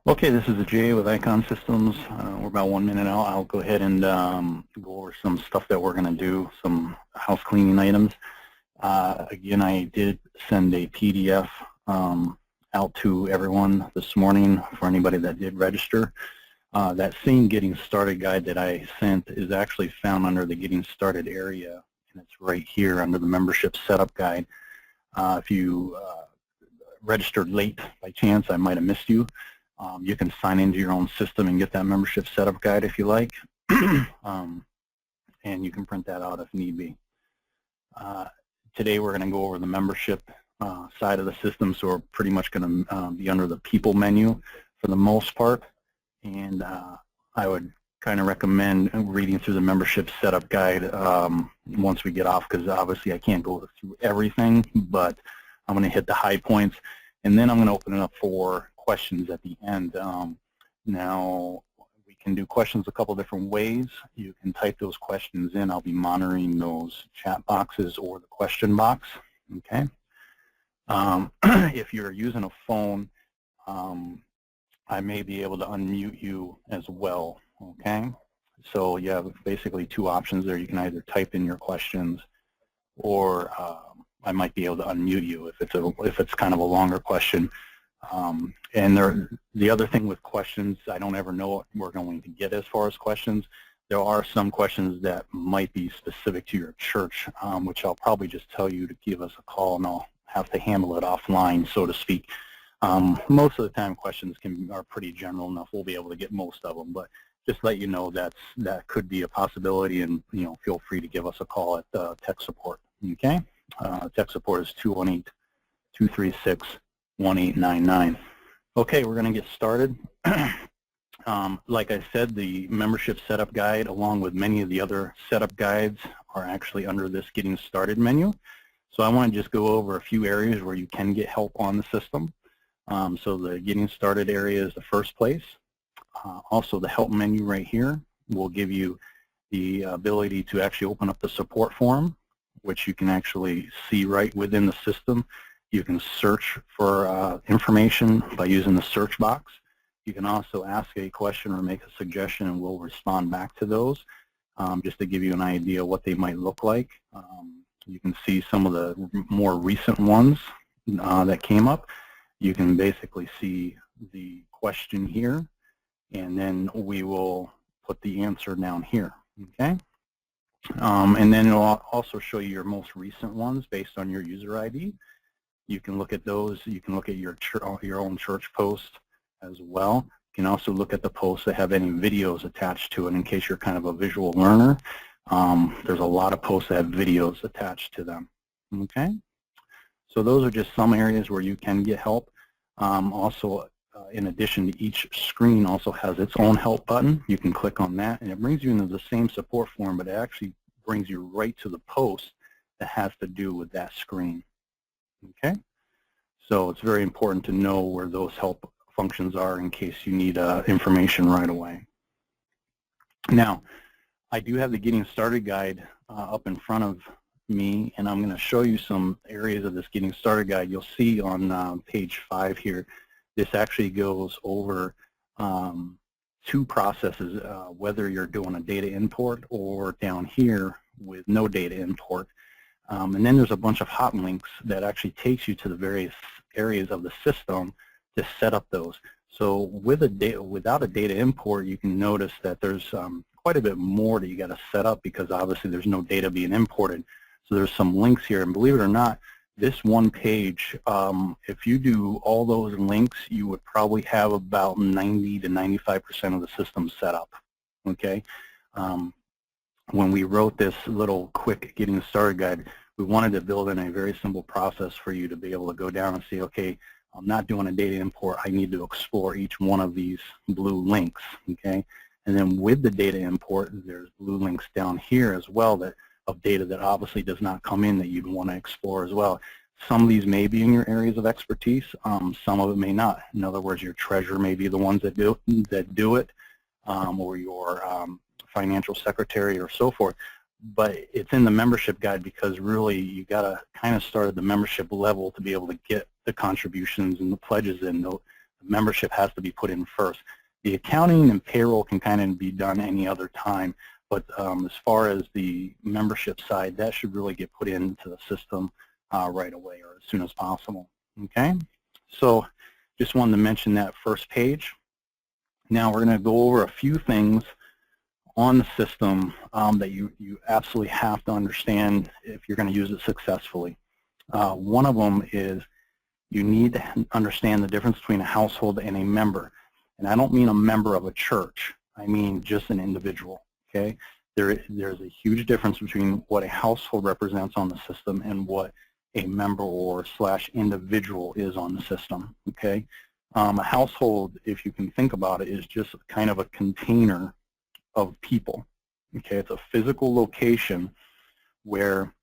Okay, this is Jay with Icon Systems. We're about 1 minute out. I'll go ahead and go over some stuff that we're going to do, some house cleaning items. Again, I did send a PDF out to everyone this morning for anybody that did register. That same Getting Started guide that I sent is actually found under the Getting Started area, and it's right here under the Membership Setup Guide. If you registered late by chance, I might have missed you. You can sign into your own system and get that membership setup guide if you like, and you can print that out if need be. Today we're going to go over the membership side of the system, so we're pretty much going to be under the people menu for the most part, and I would kind of recommend reading through the membership setup guide once we get off, because obviously I can't go through everything, but I'm going to hit the high points, and then I'm going to open it up for questions at the end. Now, we can do questions a couple different ways. You can type those questions in. I'll be monitoring those chat boxes or the question box, okay? If you're using a phone, I may be able to unmute you as well, okay? So you have basically two options there. You can either type in your questions, or I might be able to unmute you if it's kind of a longer question. And the other thing with questions, I don't ever know what we're going to get as far as questions. There are some questions that might be specific to your church, which I'll probably just tell you to give us a call, and I'll have to handle it offline, so to speak. Most of the time questions are pretty general enough. We'll be able to get most of them, but just let you know that could be a possibility, and feel free to give us a call at tech support. Okay, tech support is 218-236-1899. Okay, we're going to get started. Like I said, the membership setup guide, along with many of the other setup guides, are actually under this Getting Started menu. So I want to just go over a few areas where you can get help on the system. So the Getting Started area is the first place. Also, the help menu right here will give you the ability to actually open up the support forum, which you can actually see right within the system. You can search for information by using the search box. You can also ask a question or make a suggestion, and we'll respond back to those, just to give you an idea what they might look like. You can see some of the more recent ones that came up. You can basically see the question here, and then we will put the answer down here, okay? And then it'll also show you your most recent ones based on your user ID. You can look at those. You can look at your own church post as well. You can also look at the posts that have any videos attached to it, in case you're kind of a visual learner. There's a lot of posts that have videos attached to them, okay? So those are just some areas where you can get help. Also, in addition to each screen also has its own help button. You can click on that, and it brings you into the same support form, but it actually brings you right to the post that has to do with that screen. Okay, so it's very important to know where those help functions are in case you need information right away. Now, I do have the Getting Started guide up in front of me, and I'm going to show you some areas of this Getting Started guide. You'll see on page 5 here, this actually goes over two processes, whether you're doing a data import or down here with no data import. And then there's a bunch of hot links that actually takes you to the various areas of the system to set up those. So without a data import, you can notice that there's quite a bit more that you got to set up, because obviously there's no data being imported. So there's some links here, and believe it or not, this one page, if you do all those links, you would probably have about 90 to 95% of the system set up, okay? When we wrote this little quick Getting Started guide, we wanted to build in a very simple process for you to be able to go down and say, okay, I'm not doing a data import, I need to explore each one of these blue links, okay? And then with the data import, there's blue links down here as well that of data that obviously does not come in that you'd want to explore as well. Some of these may be in your areas of expertise, some of it may not. In other words, your treasurer may be the ones that do it, or your financial secretary or so forth. But it's in the membership guide because really you got to kind of start at the membership level to be able to get the contributions and the pledges in. membership has to be put in first. The accounting and payroll can kind of be done any other time, but as far as the membership side, that should really get put into the system right away or as soon as possible. Okay, so just wanted to mention that first page. Now we're going to go over a few things on the system that you absolutely have to understand if you're going to use it successfully. One of them is you need to understand the difference between a household and a member. And I don't mean a member of a church. I mean just an individual. Okay? There's a huge difference between what a household represents on the system and what a member or / individual is on the system. Okay? A household, if you can think about it, is just kind of a container of people. Okay? It's a physical location where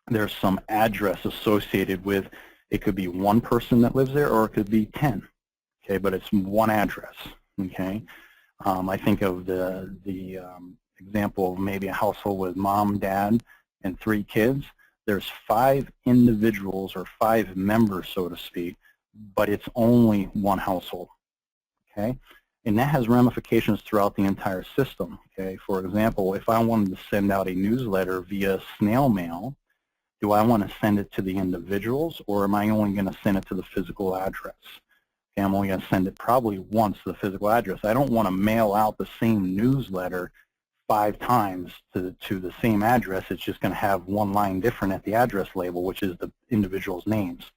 there's some address associated with. It could be one person that lives there, or it could be 10. Okay, but it's one address. Okay, I think of the example of maybe a household with mom, dad, and 3 kids. There's 5 individuals or 5 members, so to speak, but it's only one household. Okay, and that has ramifications throughout the entire system. Okay, for example, if I wanted to send out a newsletter via snail mail, do I want to send it to the individuals, or am I only going to send it to the physical address? Okay, I'm only going to send it probably once to the physical address. I don't want to mail out the same newsletter 5 times to the same address. It's just going to have one line different at the address label, which is the individual's names.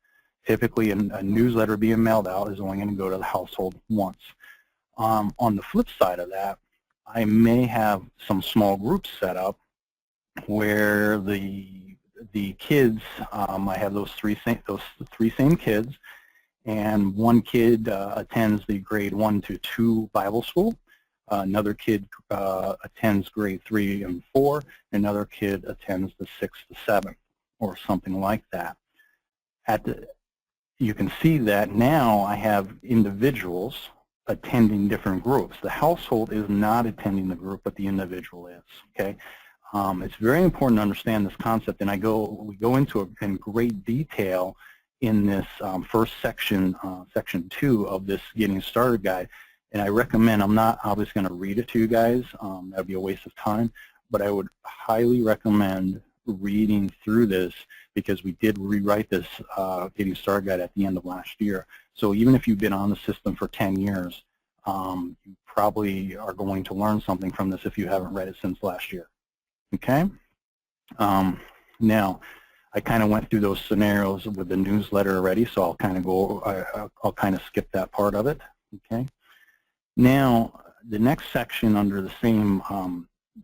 Typically, a newsletter being mailed out is only going to go to the household once. On the flip side of that, I may have some small groups set up where the kids, I have those three same kids, and one kid attends the grade 1 to 2 Bible school. Another kid attends grade 3 and 4. Another kid attends the 6 to 7, or something like that. You can see that now I have individuals attending different groups. The household is not attending the group, but the individual is. Okay. It's very important to understand this concept, and we go into it in great detail in this first section, section 2 of this Getting Started guide. And I recommend, I'm not obviously going to read it to you guys, that would be a waste of time, but I would highly recommend reading through this, because we did rewrite this Getting Started guide at the end of last year. So even if you've been on the system for 10 years, you probably are going to learn something from this if you haven't read it since last year. Okay. Now, I kind of went through those scenarios with the newsletter already, so I'll kind of I'll kind of skip that part of it. Okay. Now, the next section under the same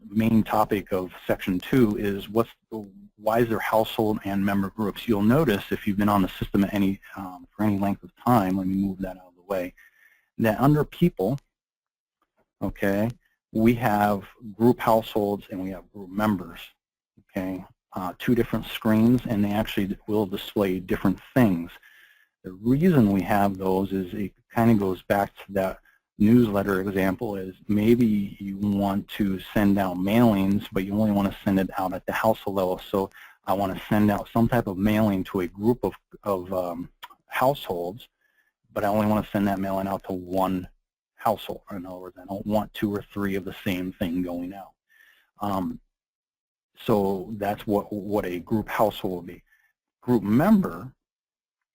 main topic of section 2 is why is there household and member groups? You'll notice if you've been on the system at for any length of time, let me move that out of the way, that under people, okay, we have group households and we have group members. Okay, 2 different screens, and they actually will display different things. The reason we have those is it kind of goes back to that newsletter example. Is maybe you want to send out mailings, but you only want to send it out at the household level. So I want to send out some type of mailing to a group of households, but I only want to send that mailing out to one household. In other words, I don't want 2 or 3 of the same thing going out. So that's what a group household would be. Group member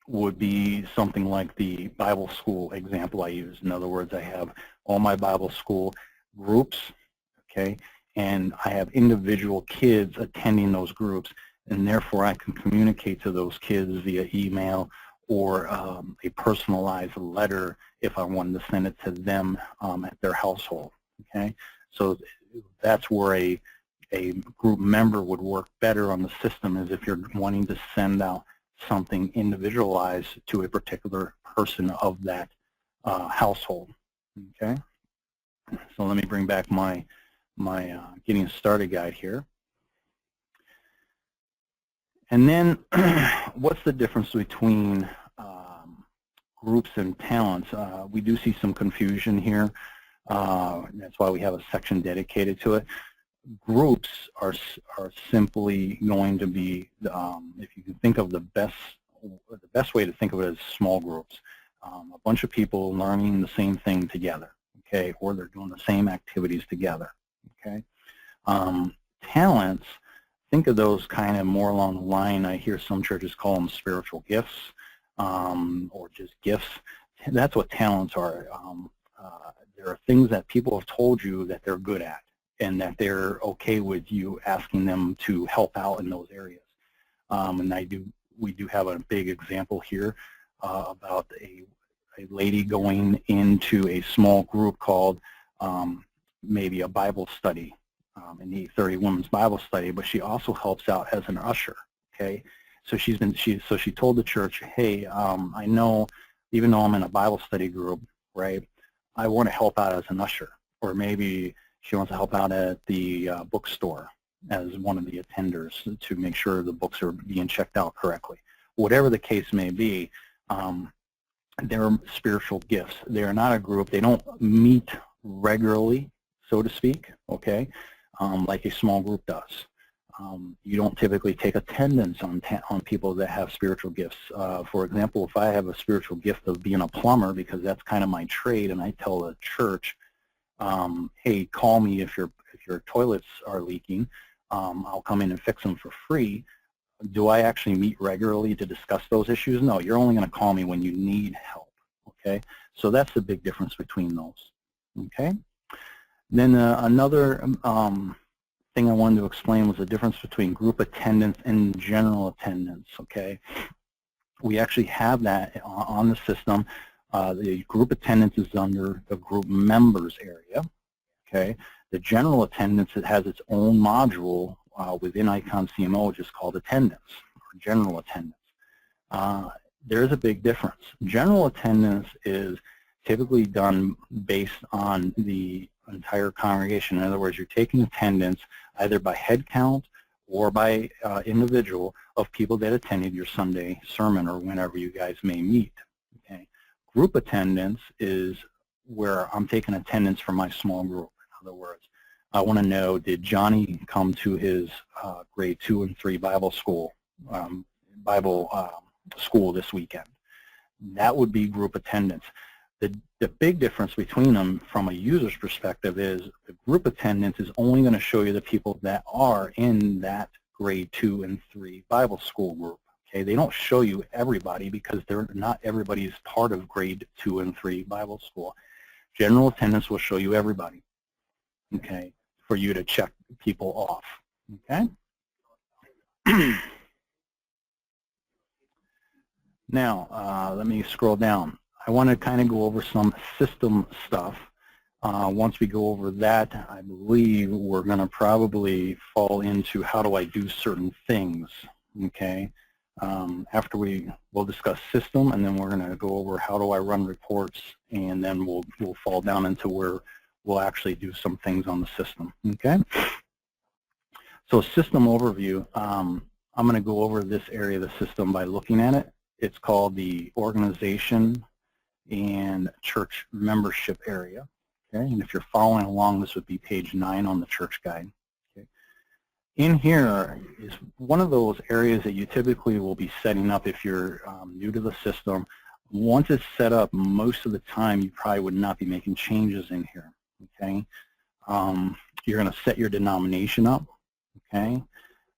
would be something like the Bible school example I used. In other words, I have all my Bible school groups, okay, and I have individual kids attending those groups, and therefore I can communicate to those kids via email or a personalized letter if I wanted to send it to them at their household. Okay, so that's where a group member would work better on the system, is if you're wanting to send out something individualized to a particular person of that household. Okay, so let me bring back my Getting Started guide here. And then what's the difference between groups and talents? We do see some confusion here. That's why we have a section dedicated to it. Groups are simply going to be, if you can think of the best way to think of it as small groups. a bunch of people learning the same thing together, okay, or they're doing the same activities together, okay. Talents, think of those kind of more along the line. I hear some churches call them spiritual gifts or just gifts. That's what talents are. There are things that people have told you that they're good at and that they're okay with you asking them to help out in those areas. And we do have a big example here about a lady going into a small group called maybe a Bible study, an 8:30 women's Bible study, but she also helps out as an usher. Okay, so she told the church, hey, I know, even though I'm in a Bible study group, right, I want to help out as an usher, or maybe she wants to help out at the bookstore as one of the attenders to make sure the books are being checked out correctly. Whatever the case may be, they're spiritual gifts. They are not a group. They don't meet regularly, so to speak, okay, like a small group does. You don't typically take attendance on people that have spiritual gifts. For example, if I have a spiritual gift of being a plumber, because that's kind of my trade, and I tell the church, hey, call me if your toilets are leaking. I'll come in and fix them for free. Do I actually meet regularly to discuss those issues? No, you're only going to call me when you need help, okay? So that's the big difference between those, okay? Then another thing I wanted to explain was the difference between group attendance and general attendance, okay? We actually have that on the system. The group attendance is under the group members area, okay? The general attendance, it has its own module within IconCMO, which is called attendance, or general attendance. There's a big difference. General attendance is typically done based on the entire congregation. In other words, you're taking attendance either by head count or by individual of people that attended your Sunday sermon or whenever you guys may meet. Okay. Group attendance is where I'm taking attendance for my small group. In other words, I want to know, did Johnny come to his grade 2 and 3 Bible school this weekend? That would be group attendance. The big difference between them from a user's perspective is the group attendance is only going to show you the people that are in that grade 2 and 3 Bible school group. Okay, they don't show you everybody because they're not everybody's part of grade 2 and 3 Bible school. General attendance will show you everybody, okay, for you to check people off, okay? Now, let me scroll down. I want to kind of go over some system stuff. Once we go over that, I believe we're going to probably fall into how do I do certain things, okay? After we'll discuss system, and then we're going to go over how do I run reports, and then we'll fall down into where we'll actually do some things on the system, okay? So system overview, I'm going to go over this area of the system by looking at it. It's called the organization and church membership area, okay? And if you're following along, this would be page 9 on the church guide, okay? In here is one of those areas that you typically will be setting up if you're new to the system. Once it's set up, most of the time you probably would not be making changes in here, okay? You're going to set your denomination up, okay?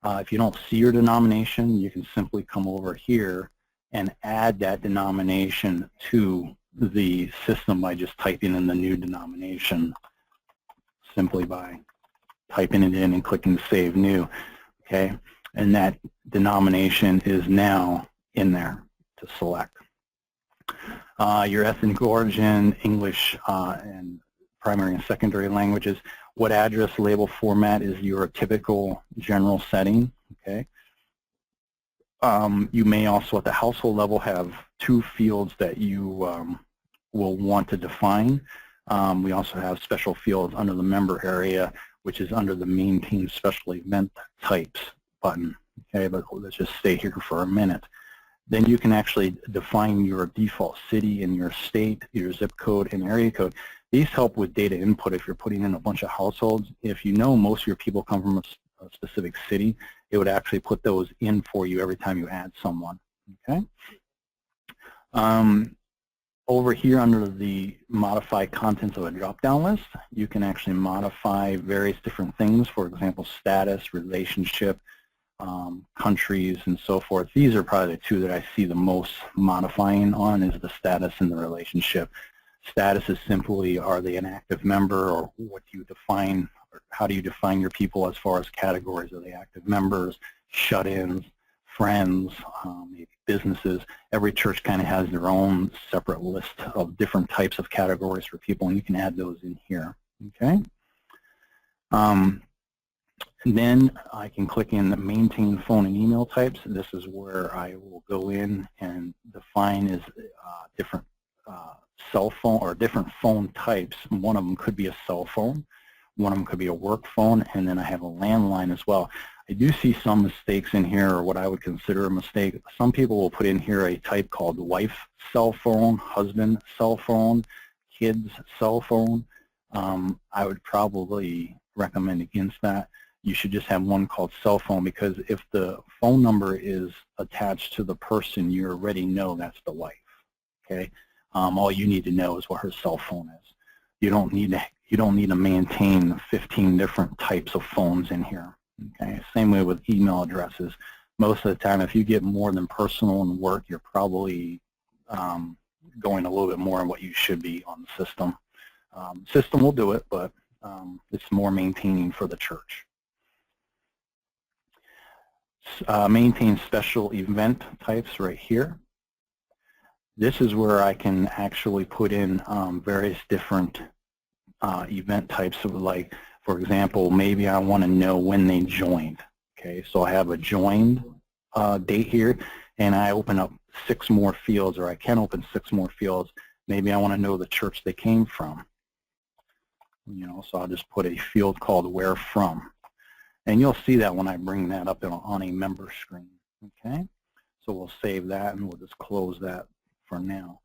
If you don't see your denomination, you can simply come over here and add that denomination to the system by just typing in the new denomination, simply by typing it in and clicking Save New, okay? And that denomination is now in there to select. Your ethnic origin, English and primary and secondary languages. What address label format is your typical general setting, okay? You may also at the household level have 2 fields that you will want to define. We also have special fields under the member area, which is under the Maintain Special Event Types button, okay? But let's just stay here for a minute. Then you can actually define your default city and your state, your zip code and area code. These help with data input if you're putting in a bunch of households. If you know most of your people come from a specific city, it would actually put those in for you every time you add someone, okay? Over here under the modify contents of a drop-down list, you can actually modify various different things, for example, status, relationship, countries, and so forth. These are probably the two that I see the most modifying on, is the status and the relationship. Status is simply, are they an active member, or what do you define, or how do you define your people as far as categories? Are they active members, shut-ins, friends, maybe businesses? Every church kind of has their own separate list of different types of categories for people, and you can add those in here. Okay. And then I can click in the maintain phone and email types. This is where I will go in and define as different cell phone or different phone types. One of them could be a cell phone, one of them could be a work phone, and then I have a landline as well. I do see some mistakes in here, or what I would consider a mistake. Some people will put in here a type called wife cell phone, husband cell phone, kids cell phone. I would probably recommend against that. You should just have one called cell phone, because if the phone number is attached to the person, you already know that's the wife. Okay, all you need to know is what her cell phone is. You don't need to maintain 15 different types of phones in here. Okay, same way with email addresses. Most of the time, if you get more than personal and work, you're probably going a little bit more than what you should be on the system. System will do it, but it's more maintaining for the church. Maintain special event types right here. This is where I can actually put in various different event types of, like, for example, maybe I want to know when they joined. Okay, so I have a joined date here, and I open up 6 more fields, or I can open 6 more fields. Maybe I want to know the church they came from. You know, so I'll just put a field called where from. And you'll see that when I bring that up on a member screen. Okay, so we'll save that, and we'll just close that for now.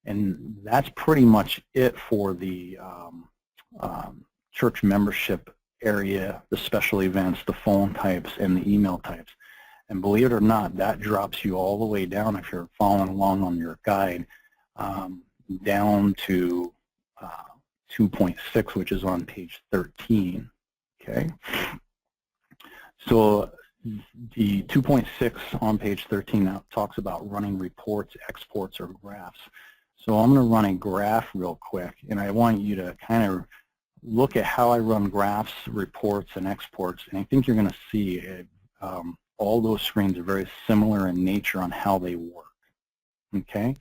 And that's pretty much it for the church membership area, the special events, the phone types, and the email types. And believe it or not, that drops you all the way down, if you're following along on your guide, down to 2.6, which is on page 13. Okay. So the 2.6 on page 13 now talks about running reports, exports, or graphs. So I'm going to run a graph real quick, and I want you to kind of look at how I run graphs, reports, and exports. And I think you're going to see all those screens are very similar in nature on how they work. Okay,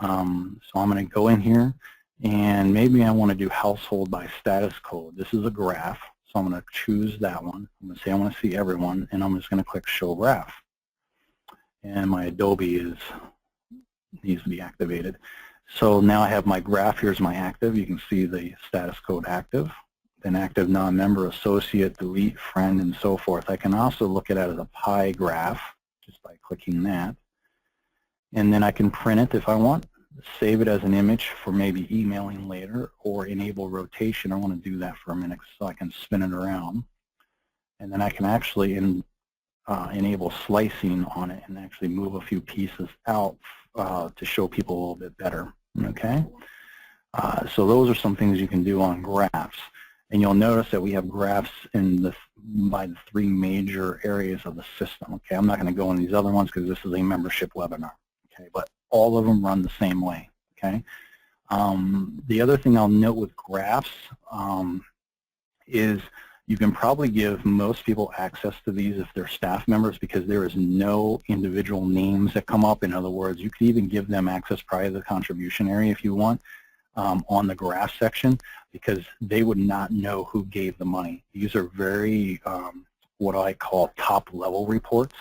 so I'm going to go in here, and maybe I want to do household by status code. This is a graph. So I'm going to choose that one. I'm going to say I want to see everyone, and I'm just going to click Show Graph. And my Adobe needs to be activated. So now I have my graph. Here's my active. You can see the status code active, then active non-member, associate, delete, friend, and so forth. I can also look at it as a pie graph just by clicking that. And then I can print it if I want, save it as an image for maybe emailing later, or enable rotation. I want to do that for a minute so I can spin it around. And then I can actually enable slicing on it and actually move a few pieces out to show people a little bit better. Okay, so those are some things you can do on graphs. And you'll notice that we have graphs in by the 3 major areas of the system. Okay, I'm not going to go into these other ones because this is a membership webinar. Okay, but all of them run the same way. Okay. The other thing I'll note with graphs is you can probably give most people access to these if they're staff members, because there is no individual names that come up. In other words, you can even give them access prior to the contribution area if you want on the graph section, because they would not know who gave the money. These are very what I call top level reports.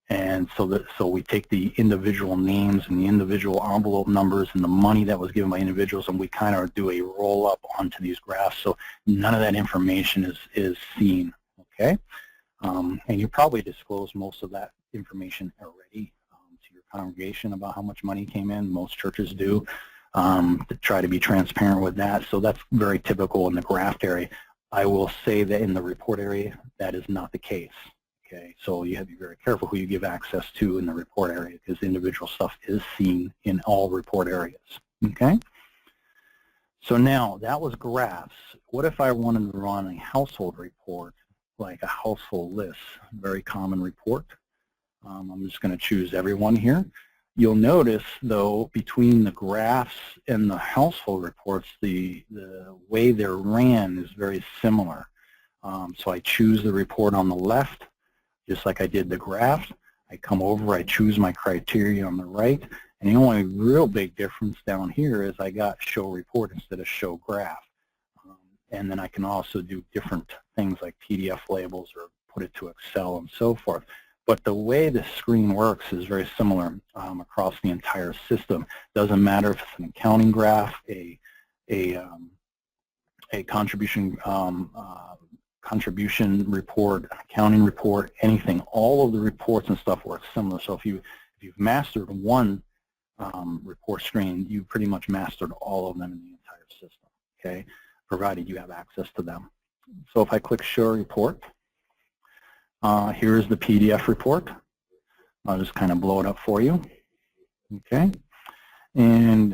And so we take the individual names and the individual envelope numbers and the money that was given by individuals, and we kind of do a roll up onto these graphs, so none of that information is seen. Okay, and you probably disclose most of that information already to your congregation about how much money came in. Most churches do, to try to be transparent with that. So that's very typical in the graph area. I will say that in the report area, that is not the case. Okay, so you have to be very careful who you give access to in the report area, because individual stuff is seen in all report areas. Okay? So now, that was graphs. What if I wanted to run a household report, like a household list, very common report? I'm just going to choose everyone here. You'll notice, though, between the graphs and the household reports, the way they're ran is very similar. So I choose the report on the left, just like I did the graph. I come over, I choose my criteria on the right, and the only real big difference down here is I got show report instead of show graph. And then I can also do different things like PDF labels or put it to Excel and so forth. But the way the screen works is very similar across the entire system. Doesn't matter if it's an accounting graph, a contribution report, accounting report, anything. All of the reports and stuff work similar. So if you've mastered one report screen, you pretty much mastered all of them in the entire system. Okay, provided you have access to them. So if I click Show Report. Here's the PDF report. I'll just kind of blow it up for you. Okay. And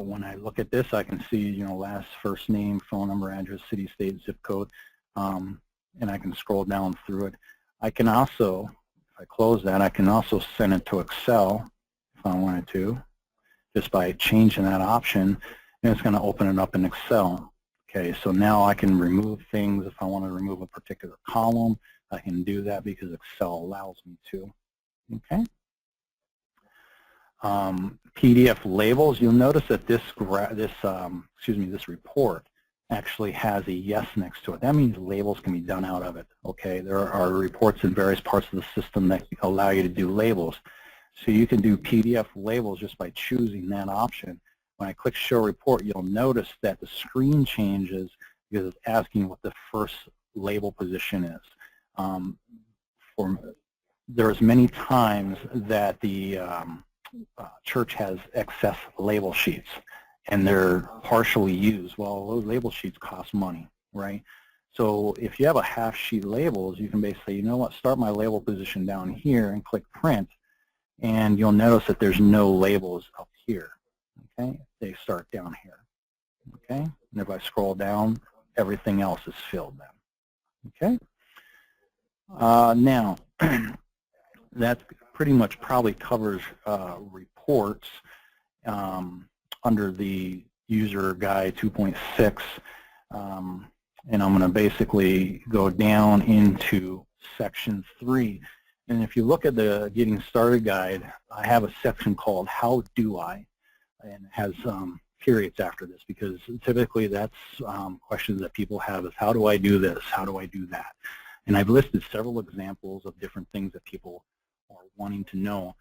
when I look at this, I can see, last, first name, phone number, address, city, state, zip code, and I can scroll down through it. I can also, if I close that, I can also send it to Excel if I wanted to, just by changing that option, and it's going to open it up in Excel. Okay, so now I can remove things. If I want to remove a particular column, I can do that because Excel allows me to. Okay. PDF labels. You'll notice that this report actually has a yes next to it. That means labels can be done out of it. Okay. There are reports in various parts of the system that allow you to do labels. So you can do PDF labels just by choosing that option. When I click Show Report, you'll notice that the screen changes because it's asking what the first label position is. There's many times that the church has excess label sheets and they're partially used. Well, those label sheets cost money, right? So if you have a half sheet labels, you can basically, you know what, start my label position down here and click Print, and you'll notice that there's no labels up here. Okay, they start down here. Okay, and if I scroll down, everything else is filled then. Okay. Now, that pretty much probably covers reports under the user guide 2.6, and I'm going to basically go down into section 3. And if you look at the Getting Started guide, I have a section called How Do I, and it has periods after this, because typically that's questions that people have is, how do I do this? How do I do that? And I've listed several examples of different things that people are wanting to know.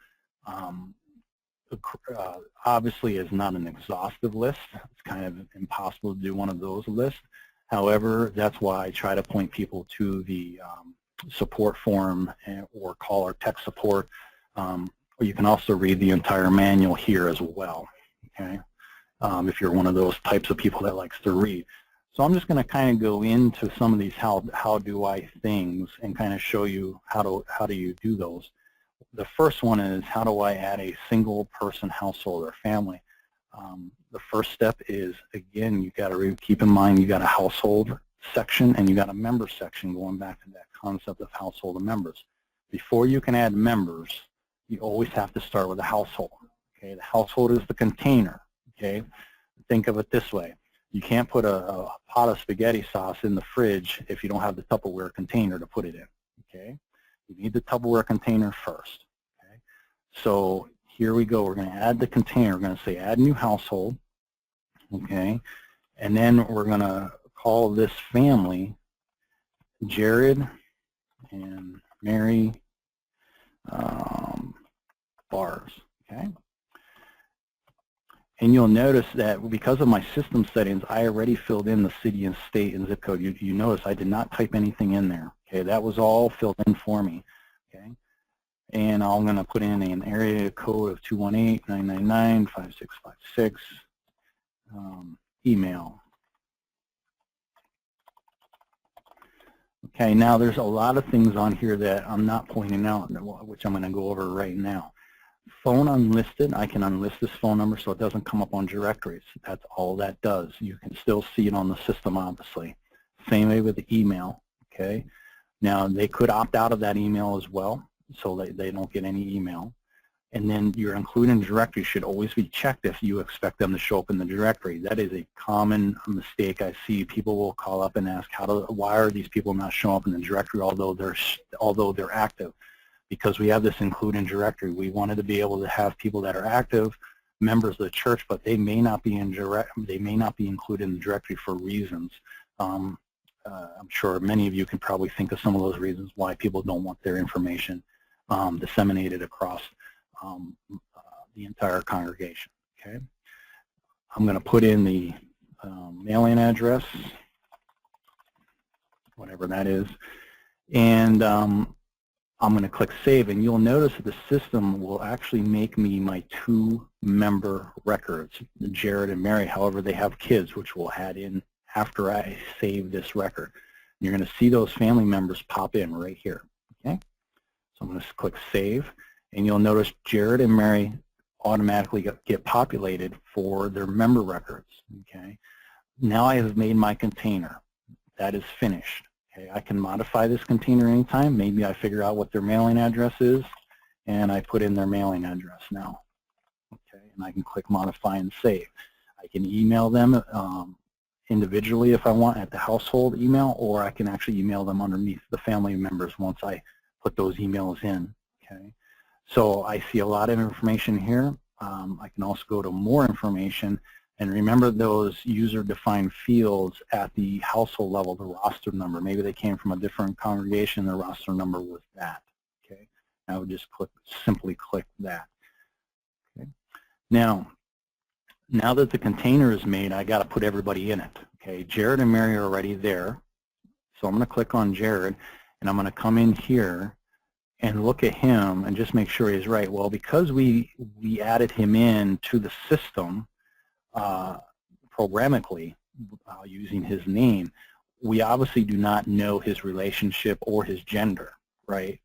Obviously, it's not an exhaustive list. It's kind of impossible to do one of those lists. However, that's why I try to point people to the support forum or call our tech support. Or you can also read the entire manual here as well. Okay, if you're one of those types of people that likes to read. So I'm just going to kind of go into some of these how do I things and kind of show you how do you do those. The first one is, how do I add a single person household or family? The first step is, again, you got to keep in mind you got a household section and you got a member section, going back to that concept of household and members. Before you can add members, you always have to start with a household. Okay, the household is the container. Okay, think of it this way. You can't put a pot of spaghetti sauce in the fridge if you don't have the Tupperware container to put it in. Okay, you need the Tupperware container first. Okay, so here we go. We're going to add the container. We're going to say Add New Household. Okay, and then we're going to call this family Jared and Mary Bars. Okay. And you'll notice that because of my system settings, I already filled in the city and state and zip code. You notice I did not type anything in there. Okay, that was all filled in for me. Okay, and I'm going to put in an area code of 218-999-5656. Email. Okay, now there's a lot of things on here that I'm not pointing out, which I'm going to go over right now. Phone unlisted, I can unlist this phone number so it doesn't come up on directories. That's all that does. You can still see it on the system, obviously. Same way with the email, okay? Now, they could opt out of that email as well, so they don't get any email. And then your include in directory should always be checked if you expect them to show up in the directory. That is a common mistake I see. People will call up and ask, why are these people not showing up in the directory although they're active? Because we have this include in directory. We wanted to be able to have people that are active, members of the church, but they may not be included in the directory for reasons. I'm sure many of you can probably think of some of those reasons why people don't want their information disseminated across the entire congregation. Okay, I'm going to put in the mailing address, whatever that is, and I'm going to click Save, and you'll notice that the system will actually make me my 2 member records, Jared and Mary. However, they have kids, which we'll add in after I save this record. You're going to see those family members pop in right here. Okay, so I'm going to click Save. And you'll notice Jared and Mary automatically get populated for their member records. Okay. Now I have made my container. That is finished. Okay. I can modify this container anytime. Maybe I figure out what their mailing address is, and I put in their mailing address now. Okay. And I can click Modify and Save. I can email them individually if I want at the household email, or I can actually email them underneath the family members once I put those emails in. Okay. So I see a lot of information here. I can also go to more information, and remember those user-defined fields at the household level, the roster number. Maybe they came from a different congregation, the roster number was that. Okay, I would just simply click that. Okay, now that the container is made, I got to put everybody in it. Okay, Jared and Mary are already there, so I'm going to click on Jared, and I'm going to come in here and look at him and just make sure he's right. Well, because we added him in to the system programmatically using his name, we obviously do not know his relationship or his gender, right?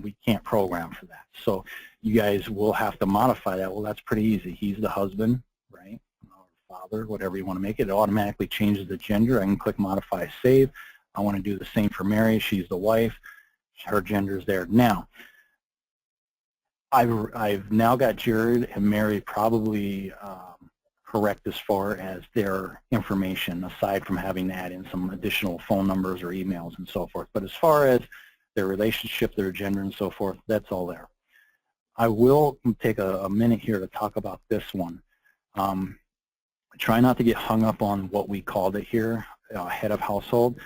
We can't program for that. So you guys will have to modify that. Well, that's pretty easy. He's the husband, right? Or father, whatever you want to make it. It automatically changes the gender. I can click Modify, Save. I want to do the same for Mary. She's the wife. Her gender is there. Now, I've now got Jared and Mary probably correct as far as their information, aside from having to add in some additional phone numbers or emails and so forth. But as far as their relationship, their gender, and so forth, that's all there. I will take a minute here to talk about this one. Try not to get hung up on what we called it here, head of household.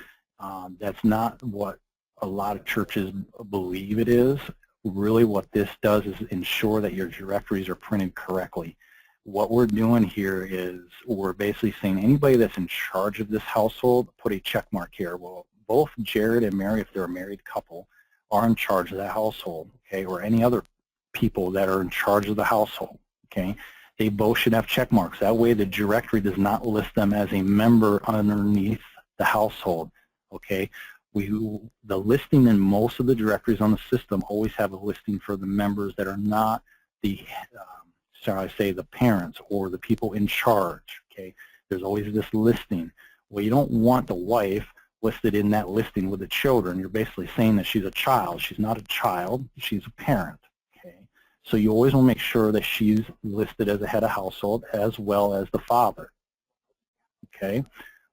That's not what a lot of churches believe it is. Really what this does is ensure that your directories are printed correctly. What we're doing here is we're basically saying anybody that's in charge of this household, put a check mark here. Well, both Jared and Mary, if they're a married couple, are in charge of that household, okay, or any other people that are in charge of the household, okay? They both should have check marks. That way the directory does not list them as a member underneath the household, okay? The listing in most of the directories on the system always have a listing for the members that are not the, shall I say, the parents or the people in charge, okay? There's always this listing. Well, you don't want the wife listed in that listing with the children. You're basically saying that she's a child. She's not a child, she's a parent, okay? So you always want to make sure that she's listed as a head of household as well as the father, okay?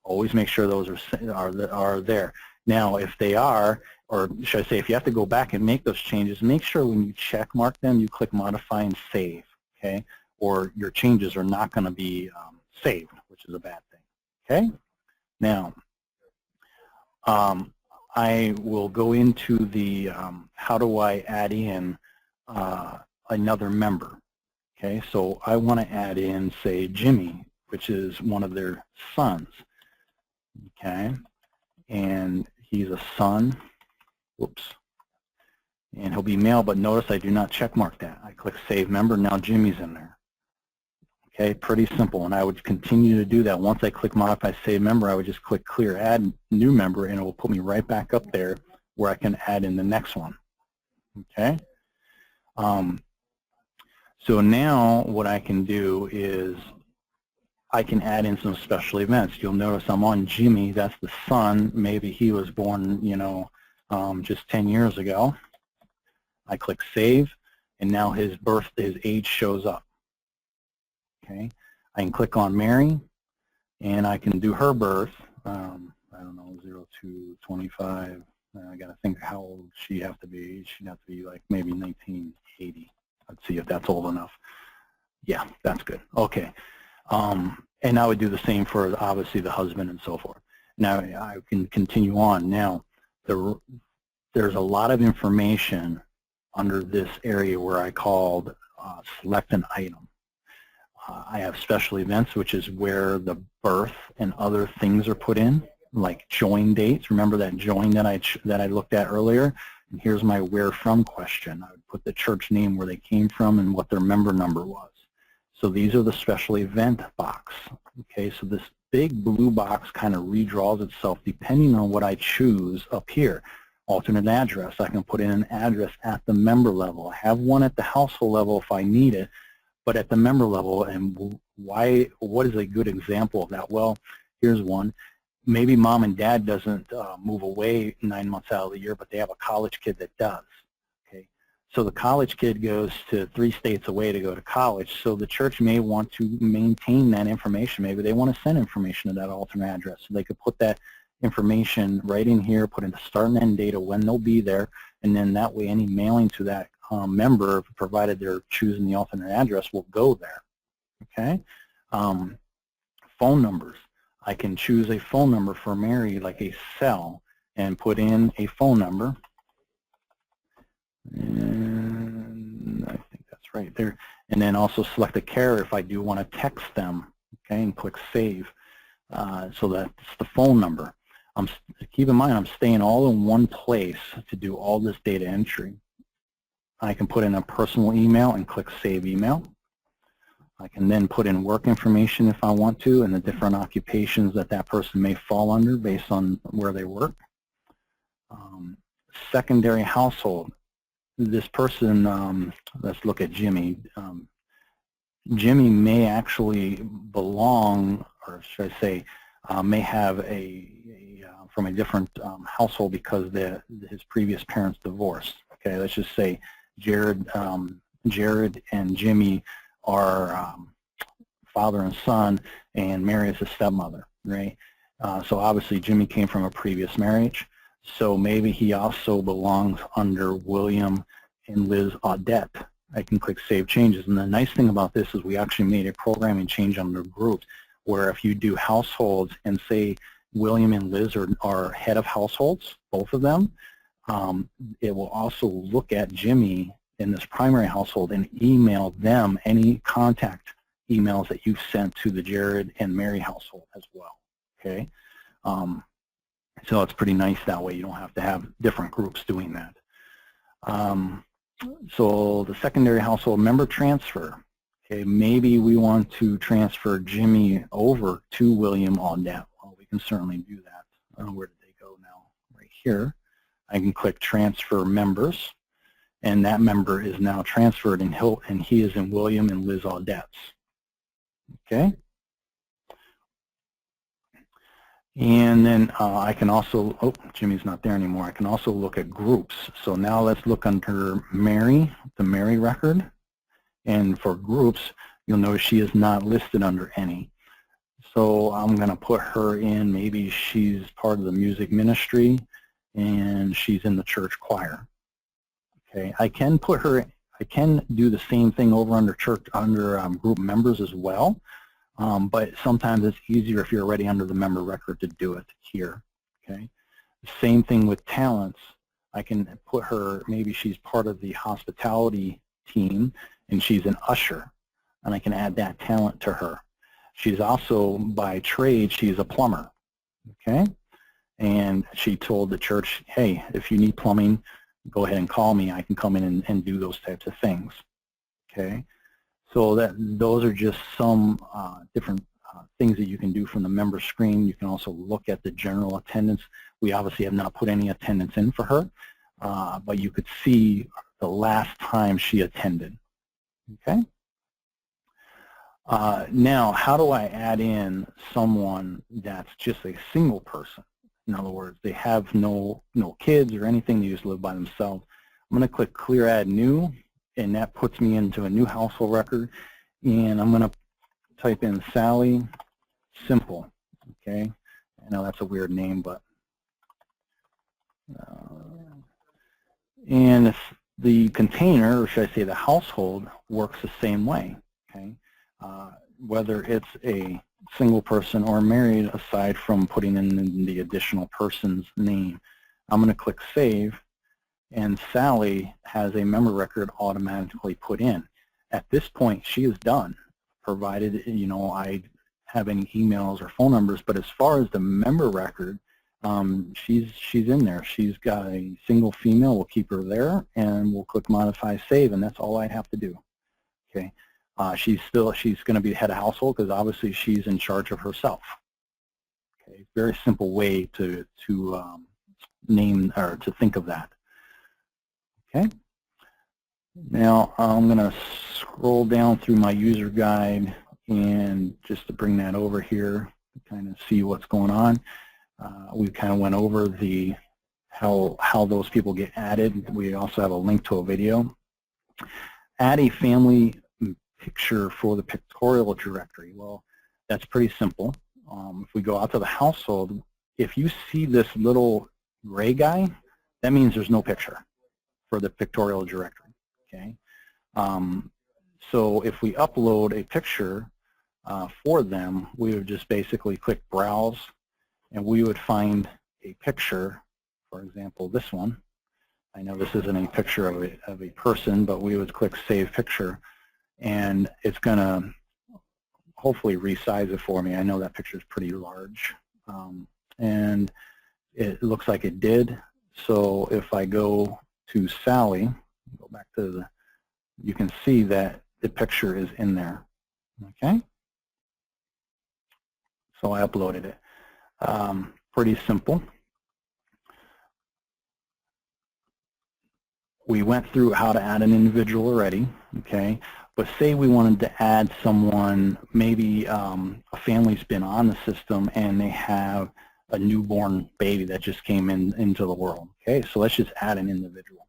Always make sure those are there. Now, if they are, or should I say, if you have to go back and make those changes, make sure when you check mark them, you click Modify and Save, okay? Or your changes are not going to be saved, which is a bad thing, okay? Now, I will go into the how do I add in another member, okay? So I want to add in, say, Jimmy, which is one of their sons, okay? And he's a son, whoops, and he'll be male, but notice I do not check mark that. I click Save Member, now Jimmy's in there. Okay, pretty simple, and I would continue to do that. Once I click Modify Save Member, I would just click Clear Add New Member, and it will put me right back up there where I can add in the next one. Okay. So now what I can do is I can add in some special events. You'll notice I'm on Jimmy. That's the son. Maybe he was born, you know, just 10 years ago. I click Save, and now his age shows up. Okay. I can click on Mary, and I can do her birth. I don't know, 02/25. I got to think how old she'd have to be. She'd have to be like maybe 1980. Let's see if that's old enough. Yeah, that's good. Okay. And I would do the same for obviously the husband and so forth. Now I can continue on. Now there's a lot of information under this area where I called select an item. I have special events, which is where the birth and other things are put in, like join dates. Remember that join that I looked at earlier? And here's my where from question. I would put the church name where they came from and what their member number was. So these are the special event box. Okay, so this big blue box kind of redraws itself depending on what I choose up here. Alternate address. I can put in an address at the member level. I have one at the household level if I need it, but at the member level, and what is a good example of that? Well, here's one. Maybe mom and dad doesn't move away 9 months out of the year, but they have a college kid that does. Okay, so the college kid goes to 3 states away to go to college, so the church may want to maintain that information. Maybe they want to send information to that alternate address, so they could put that information right in here, put in the start and end date of when they'll be there, and then that way any mailing to that member, provided they're choosing the alternate address, will go there. Okay. Phone numbers. I can choose a phone number for Mary, like a cell, and put in a phone number. And I think that's right there. And then also select a carrier if I do want to text them. Okay, and click Save. So that's the phone number. Keep in mind, I'm staying all in one place to do all this data entry. I can put in a personal email and click Save Email. I can then put in work information if I want to, and the different occupations that that person may fall under based on where they work. Secondary household. This person, let's look at Jimmy. Jimmy may actually belong, or should I say, may have from a different household because his previous parents divorced. Okay, let's just say Jared and Jimmy are father and son, and Mary is his stepmother, right? So obviously Jimmy came from a previous marriage, so maybe he also belongs under William and Liz Audette. I can click Save Changes, and the nice thing about this is we actually made a programming change under groups, where if you do households and say William and Liz are head of households, both of them, it will also look at Jimmy in this primary household and email them any contact emails that you've sent to the Jared and Mary household as well. Okay, so it's pretty nice that way. You don't have to have different groups doing that. So the secondary household member transfer. Okay, maybe we want to transfer Jimmy over to William Audette. Well, we can certainly do that. Where did they go now? Right here. I can click Transfer Members, and that member is now transferred, and he is in William and Liz Audette's. Okay. And then I can also, oh, Jimmy's not there anymore. I can also look at groups. So now let's look under Mary, the Mary record. And for groups, you'll notice she is not listed under any. So I'm going to put her in, maybe she's part of the music ministry, and she's in the church choir. Okay, I can put her, I can do the same thing over under church, under group members as well. But sometimes it's easier if you're already under the member record to do it here. Okay, the same thing with talents. I can put her, maybe she's part of the hospitality team and she's an usher, and I can add that talent to her. She's also, by trade, she's a plumber. Okay, and she told the church, hey, if you need plumbing, go ahead and call me. I can come in and do those types of things. Okay. So those are just some different things that you can do from the member screen. You can also look at the general attendance. We obviously have not put any attendance in for her, but you could see the last time she attended. Okay. Now, how do I add in someone that's just a single person? In other words, they have no kids or anything, they just live by themselves. I'm going to click Clear Add New, and that puts me into a new household record. And I'm going to type in Sally Simple. Okay, I know that's a weird name, but and the container, or should I say the household, works the same way. Okay, whether it's a single person or married, aside from putting in the additional person's name. I'm going to click Save, and Sally has a member record automatically put in. At this point, she is done, provided I have any emails or phone numbers. But as far as the member record, she's in there. She's got a single female. We'll keep her there, and we'll click Modify Save, and that's all I have to do. Okay. She's going to be head of household because obviously she's in charge of herself. Okay, very simple way to name or to think of that. Okay. Now I'm going to scroll down through my user guide, and just to bring that over here to kind of see what's going on. We kind of went over how those people get added. We also have a link to a video. Add a family picture for the pictorial directory. Well, that's pretty simple. If we go out to the household, if you see this little gray guy, that means there's no picture for the pictorial directory. Okay. So if we upload a picture for them, we would just basically click Browse, and we would find a picture. For example, this one. I know this isn't a picture of a person, but we would click Save Picture, and it's going to hopefully resize it for me. I know that picture is pretty large, and it looks like it did. So if I go to Sally, go back to you can see that the picture is in there. Okay, so I uploaded it. Pretty simple. We went through how to add an individual already. Okay, but say we wanted to add someone, maybe a family's been on the system and they have a newborn baby that just came into the world. Okay, so let's just add an individual.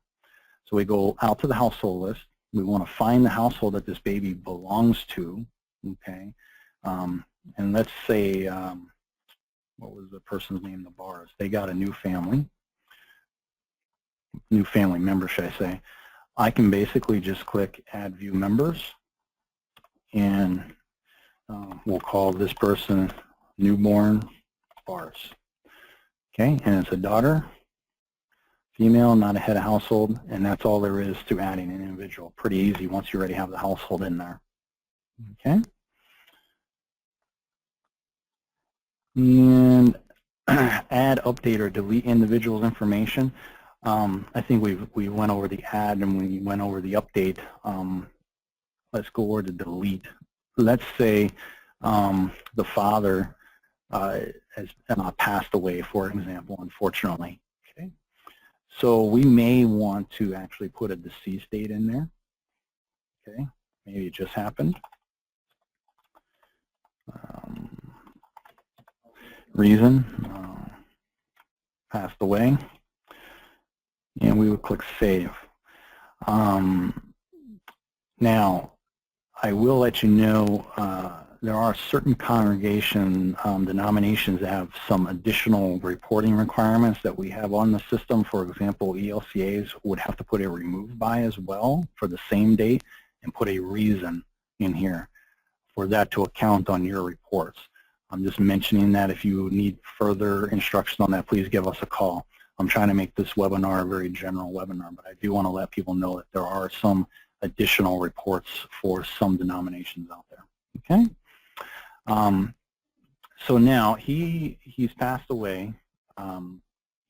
So we go out to the household list. We want to find the household that this baby belongs to. Okay, and let's say, what was the person's name? The Bars. They got a new family member, should I say. I can basically just click Add View Members, and we'll call this person Newborn Bars. Okay, and it's a daughter, female, not a head of household, and that's all there is to adding an individual. Pretty easy once you already have the household in there. Okay, and add, update, or delete individuals' information. I think we went over the add and we went over the update. Let's go over to delete. Let's say the father has passed away, for example, unfortunately. Okay, so we may want to actually put a deceased date in there. Okay, maybe it just happened. Reason, passed away, and we would click Save. Now, I will let you know there are certain congregation denominations that have some additional reporting requirements that we have on the system. For example, ELCAs would have to put a remove by as well for the same date and put a reason in here for that to account on your reports. I'm just mentioning that if you need further instruction on that, please give us a call. I'm trying to make this webinar a very general webinar, but I do want to let people know that there are some additional reports for some denominations out there. Okay. So now he's passed away, and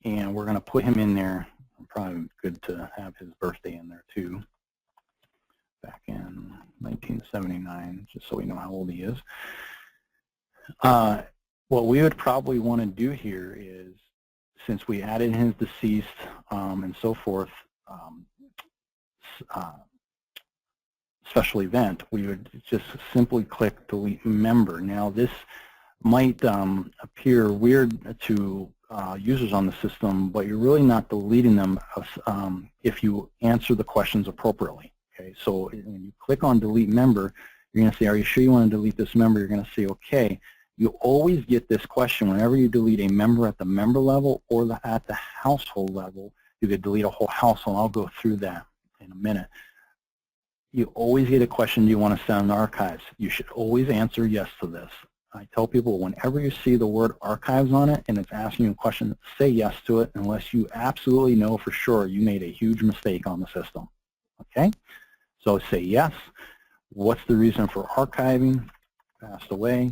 we're going to put him in there. Probably good to have his birthday in there too. Back in 1979, just so we know how old he is. What we would probably want to do here is, since we added his deceased and so forth, special event, we would just simply click delete member. Now this might appear weird to users on the system, but you're really not deleting them if you answer the questions appropriately. Okay, so when you click on delete member, you're going to say, are you sure you want to delete this member? You're going to say, okay. You always get this question whenever you delete a member at the member level or at the household level. You could delete a whole household. I'll go through that in a minute. You always get a question, do you want to send archives? You should always answer yes to this. I tell people whenever you see the word archives on it and it's asking you a question, say yes to it unless you absolutely know for sure you made a huge mistake on the system. Okay? So say yes. What's the reason for archiving? Passed away,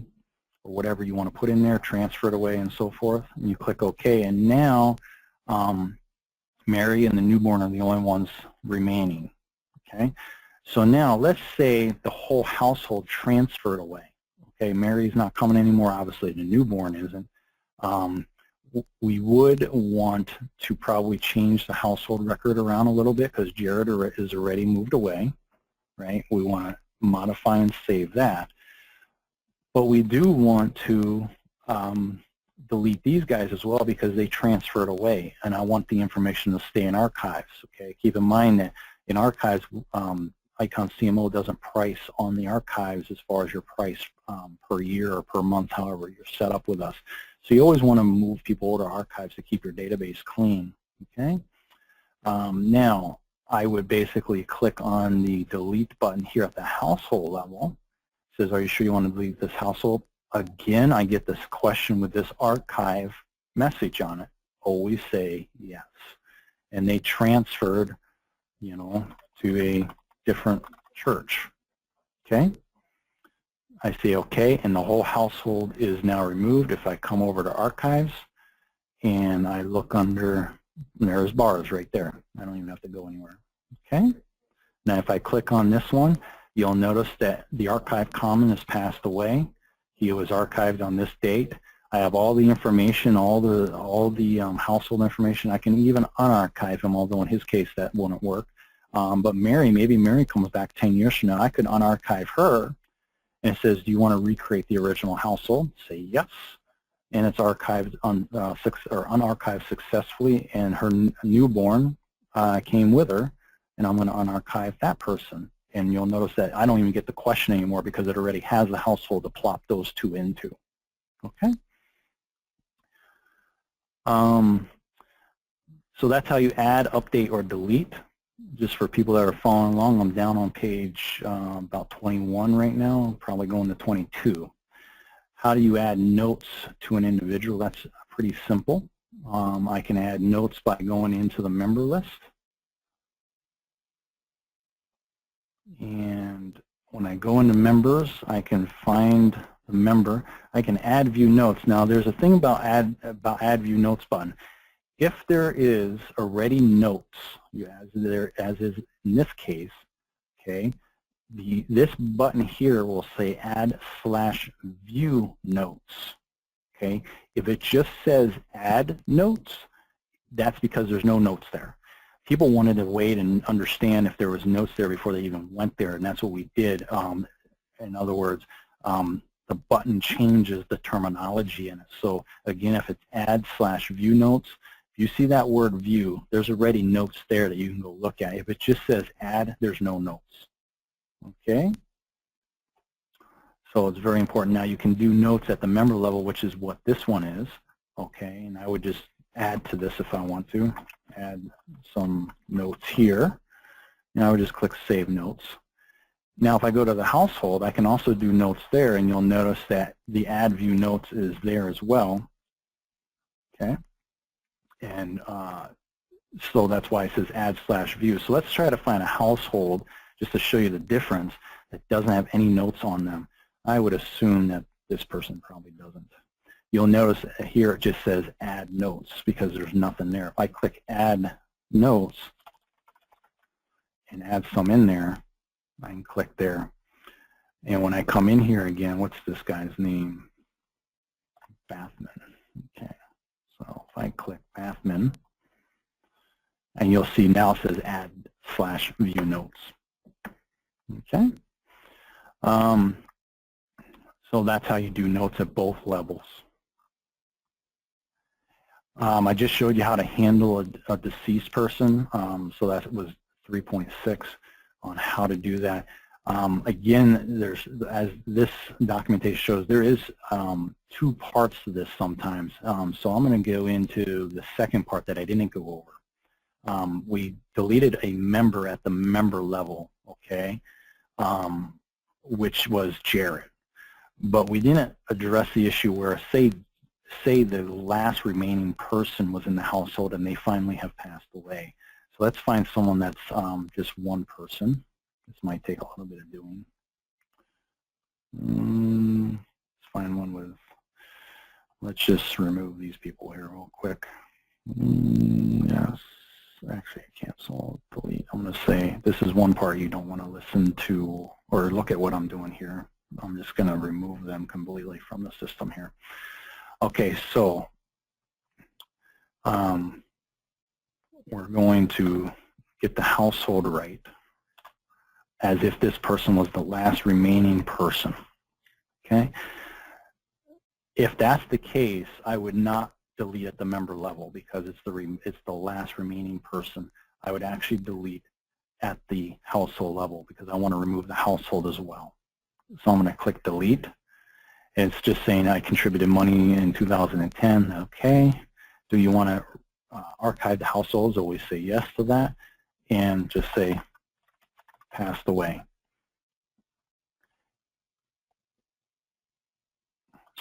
or whatever you want to put in there, transferred away and so forth. And you click OK. And now Mary and the newborn are the only ones remaining. Okay? So now let's say the whole household transferred away. Okay, Mary's not coming anymore, obviously the newborn isn't. We would want to probably change the household record around a little bit because Jared is already moved away, right? We want to modify and save that. But we do want to delete these guys as well because they transferred away, and I want the information to stay in archives. Okay, keep in mind that in archives, IconCMO doesn't price on the archives as far as your price per year or per month, however you're set up with us. So you always want to move people to archives to keep your database clean. Okay. Now I would basically click on the delete button here at the household level. It says, are you sure you want to delete this household? Again, I get this question with this archive message on it. Always say yes. And they transferred, you know, to a different church. Okay? I say okay, and the whole household is now removed. If I come over to archives and I look under, there's bars right there. I don't even have to go anywhere. Okay? Now if I click on this one, you'll notice that the archive common has passed away. He was archived on this date. I have all the information, all the household information. I can even unarchive him, although in his case that wouldn't work. But Mary, maybe Mary comes back 10 years from now. I could unarchive her, and it says, do you want to recreate the original household? Say yes, and it's archived unarchived successfully, and her newborn came with her, and I'm going to unarchive that person. And you'll notice that I don't even get the question anymore because it already has the household to plop those two into. Okay. So that's how you add, update, or delete. Just for people that are following along, I'm down on page about 21 right now. I'm probably going to 22. How do you add notes to an individual? That's pretty simple. I can add notes by going into the member list. And when I go into members, I can find the member. I can add view notes. Now there's a thing about add view notes button. If there is already notes, as is in this case, okay, this button here will say add/view notes. Okay, if it just says add notes, that's because there's no notes there. People wanted to wait and understand if there was notes there before they even went there, and that's what we did. In other words, the button changes the terminology in it. So again, if it's add/view notes, if you see that word view, there's already notes there that you can go look at. If it just says add, there's no notes. Okay? So it's very important. Now you can do notes at the member level, which is what this one is. Okay, and I would just add to this if I want to. Add some notes here. Now I would just click Save Notes. Now if I go to the household, I can also do notes there, and you'll notice that the Add View Notes is there as well. Okay, and so that's why it says Add/View. So let's try to find a household just to show you the difference that doesn't have any notes on them. I would assume that this person probably doesn't. You'll notice here it just says Add Notes because there's nothing there. If I click Add Notes and add some in there, I can click there. And when I come in here again, what's this guy's name? Bathman. Okay. So if I click Bathman, and you'll see now it says Add/View Notes. Okay. So that's how you do notes at both levels. I just showed you how to handle a deceased person. So that was 3.6 on how to do that. Again, as this documentation shows, there is 2 parts to this sometimes. So I'm going to go into the second part that I didn't go over. We deleted a member at the member level, okay, which was Jared. But we didn't address the issue where, say the last remaining person was in the household and they finally have passed away. So let's find someone that's just one person. This might take a little bit of doing. Let's find one with, let's just remove these people here real quick. Yes, actually cancel, delete. I'm going to say this is one part you don't want to listen to or look at what I'm doing here. I'm just going to remove them completely from the system here. Okay, so we're going to get the household right as if this person was the last remaining person. Okay? If that's the case, I would not delete at the member level because it's the last remaining person. I would actually delete at the household level because I want to remove the household as well. So I'm going to click delete. It's just saying I contributed money in 2010. Okay. Do you want to archive the households? Always say yes to that and just say passed away.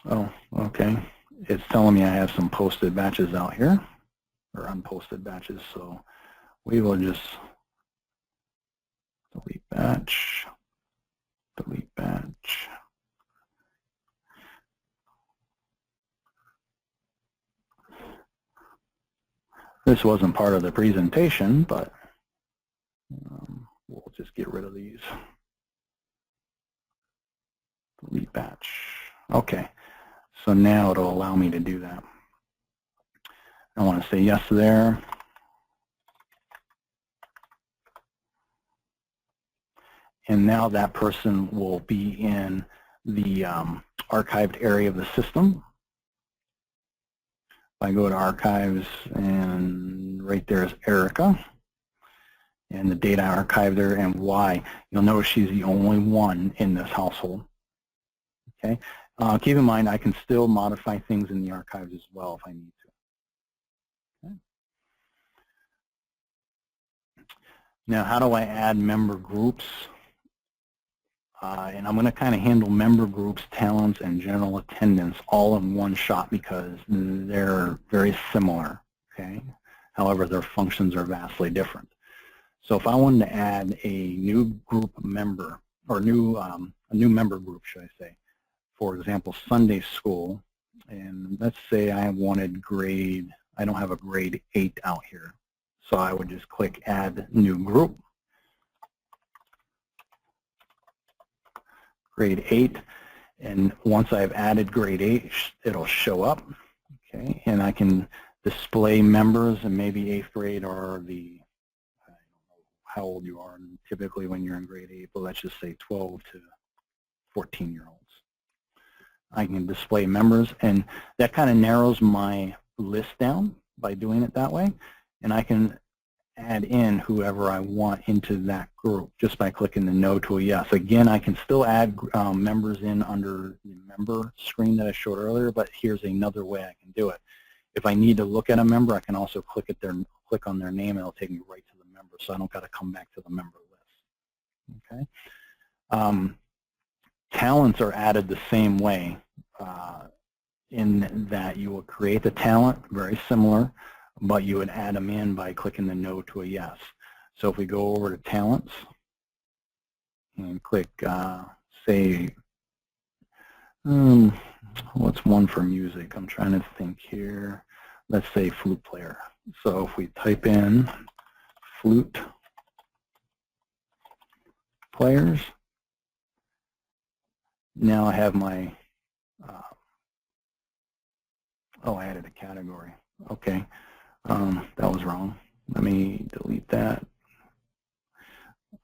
Oh, okay. It's telling me I have some posted batches out here or unposted batches. So we will just delete batch, delete batch. This wasn't part of the presentation, but we'll just get rid of these. Delete batch. Okay, so now it'll allow me to do that. I want to say yes there. And now that person will be in the archived area of the system. I go to archives and right there is Erica and the data archived there and why. You'll notice she's the only one in this household. Okay. Keep in mind I can still modify things in the archives as well if I need to. Okay. Now how do I add member groups? And I'm going to kind of handle member groups, talents, and general attendance all in one shot because they're very similar. Okay. However, their functions are vastly different. So if I wanted to add a new group member or a new member group, should I say, for example, Sunday school, and let's say I wanted I don't have a grade 8 out here. So I would just click add new group. Grade 8, and once I've added grade 8, it'll show up, okay, and I can display members and maybe 8th grade or the, I don't know how old you are typically when you're in grade 8, but let's just say 12 to 14-year-olds. I can display members, and that kind of narrows my list down by doing it that way, and I can add in whoever I want into that group just by clicking the no to a yes. Again, I can still add members in under the member screen that I showed earlier, but here's another way I can do it. If I need to look at a member, I can also click on their name and it'll take me right to the member, so I don't got to come back to the member list. Okay. Talents are added the same way in that you will create the talent, very similar, but you would add them in by clicking the no to a yes. So if we go over to talents and click, say, what's one for music? I'm trying to think here. Let's say flute player. So if we type in flute players, now I have my, oh, I added a category. Okay. That was wrong. Let me delete that.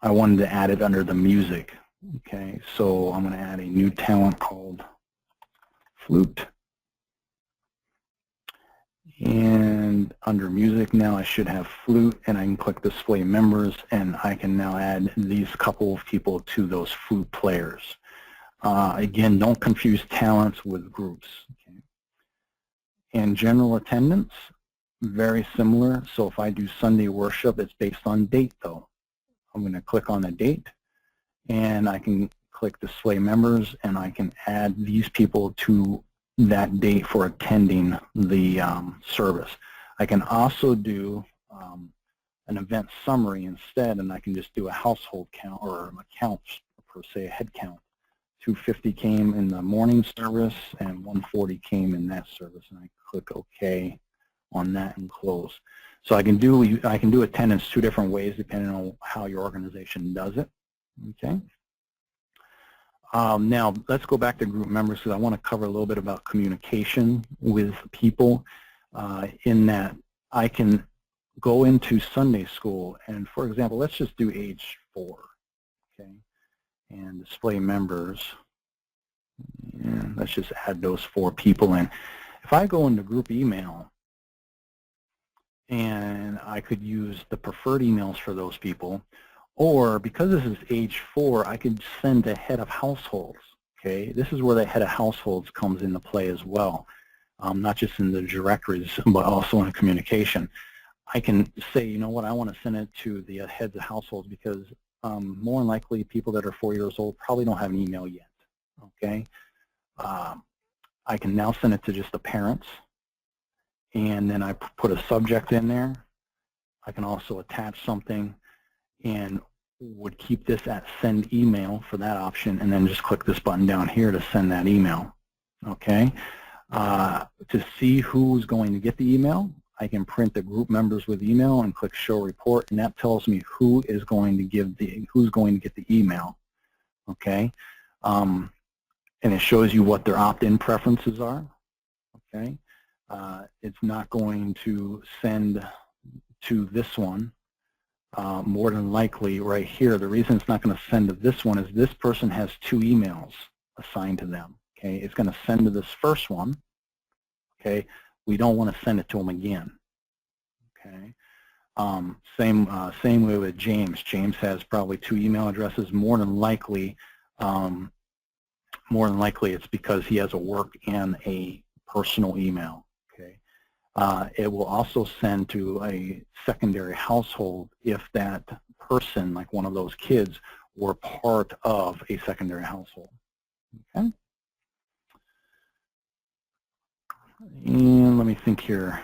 I wanted to add it under the music. Okay, so I'm going to add a new talent called flute. And under music now I should have flute, and I can click display members, and I can now add these couple of people to those flute players. Again, don't confuse talents with groups. Okay. And general attendance, very similar. So if I do Sunday worship, it's based on date though. I'm going to click on the date, and I can click display members, and I can add these people to that date for attending the service. I can also do an event summary instead, and I can just do a household count, or accounts per se, a head count. 250 came in the morning service and 140 came in that service, and I click OK on that and close. So I can do attendance two different ways depending on how your organization does it. Okay. Now let's go back to group members, because I want to cover a little bit about communication with people. In that I can go into Sunday school, and for example, let's just do age 4. Okay. And display members, and let's just add those 4 people in. If I go into group email, and I could use the preferred emails for those people, or because this is age 4, I could send the head of households. Okay, this is where the head of households comes into play as well, not just in the directories, but also in communication. I can say, you know what, I want to send it to the heads of households, because more than likely people that are 4 years old probably don't have an email yet. Okay, I can now send it to just the parents, and then I put a subject in there. I can also attach something, and would keep this at send email for that option, and then just click this button down here to send that email. Okay, to see who's going to get the email, I can print the group members with email and click show report, and that tells me who is going to get the email. Okay, and it shows you what their opt-in preferences are. Okay, it's not going to send to this one. More than likely right here, the reason it's not going to send to this one is this person has 2 emails assigned to them. Okay, it's going to send to this first one. Okay, we don't want to send it to them again. Okay, same way with James. James has probably 2 email addresses. More than likely it's because he has a work and a personal email. Okay, it will also send to a secondary household if that person, like one of those kids, were part of a secondary household. Okay. And let me think here.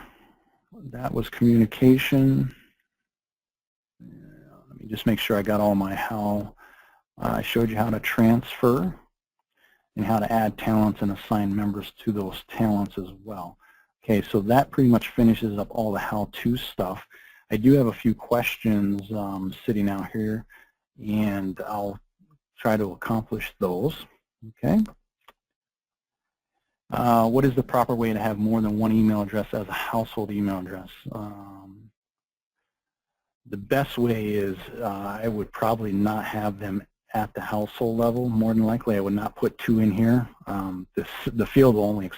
That was communication. Let me just make sure I got all my how. I showed you how to transfer and how to add talents and assign members to those talents as well. Okay, so that pretty much finishes up all the how-to stuff. I do have a few questions sitting out here, and I'll try to accomplish those. Okay. What is the proper way to have more than one email address as a household email address? The best way is I would probably not have them at the household level. More than likely, I would not put 2 in here. The field will only,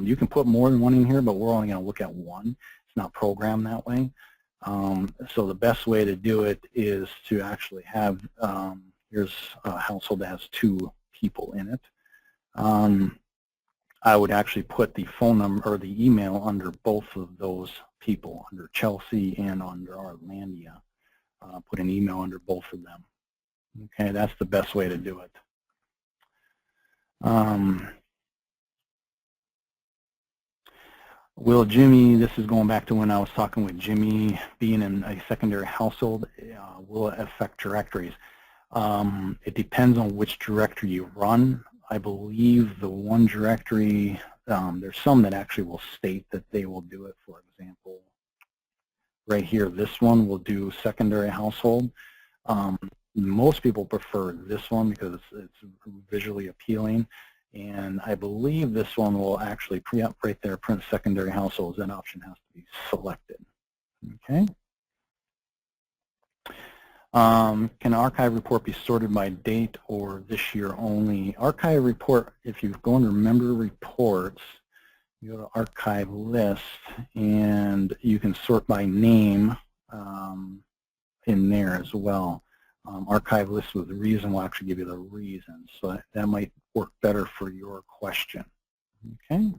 you can put more than 1 in here, but we're only going to look at 1. It's not programmed that way. So the best way to do it is to actually have, here's a household that has 2 people in it. I would actually put the phone number or the email under both of those people, under Chelsea and under Arlandia. Put an email under both of them. Okay, that's the best way to do it. Will Jimmy, this is going back to when I was talking with Jimmy, being in a secondary household, will it affect directories? It depends on which directory you run. I believe the one directory, there's some that actually will state that they will do it. For example, right here, this one will do secondary household. Most people prefer this one because it's visually appealing, and I believe this one will actually right there, print secondary households. That option has to be selected. Okay. Can archive report be sorted by date or this year only? Archive report, if you go under member reports, you go to archive list, and you can sort by name in there as well. Archive list with the reason will actually give you the reason, so that might work better for your question. Okay.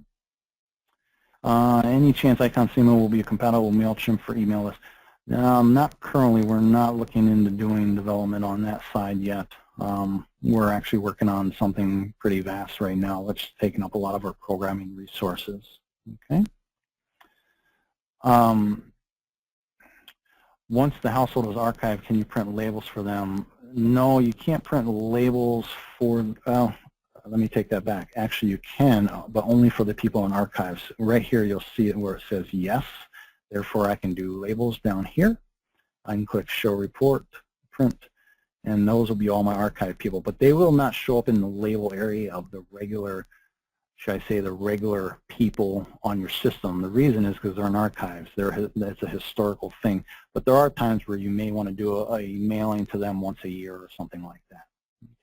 Any chance IconCMO will be compatible with MailChimp for email list? Not currently. We're not looking into doing development on that side yet. We're actually working on something pretty vast right now that's taking up a lot of our programming resources. Okay. Once the household is archived, can you print labels for them? No, you can't print labels for, well, let me take that back. Actually, you can, but only for the people in archives. Right here, you'll see it where it says yes. Therefore, I can do labels down here. I can click Show Report, Print, and those will be all my archive people. But they will not show up in the label area of the regular, should I say, the regular people on your system. The reason is because they're in archives. That's a historical thing. But there are times where you may want to do a mailing to them once a year or something like that.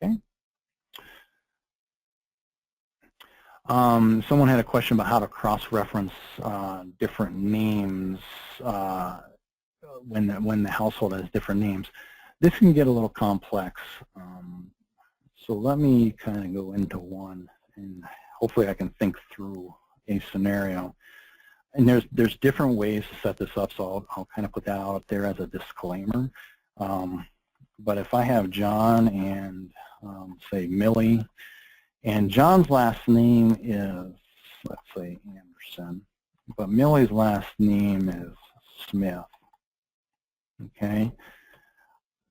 Okay. Someone had a question about how to cross-reference different names when the household has different names. This can get a little complex. So let me kind of go into one, and hopefully I can think through a scenario. And there's different ways to set this up, so I'll kind of put that out there as a disclaimer. But if I have John and say Millie, and John's last name is, let's say, Anderson, but Millie's last name is Smith. Okay,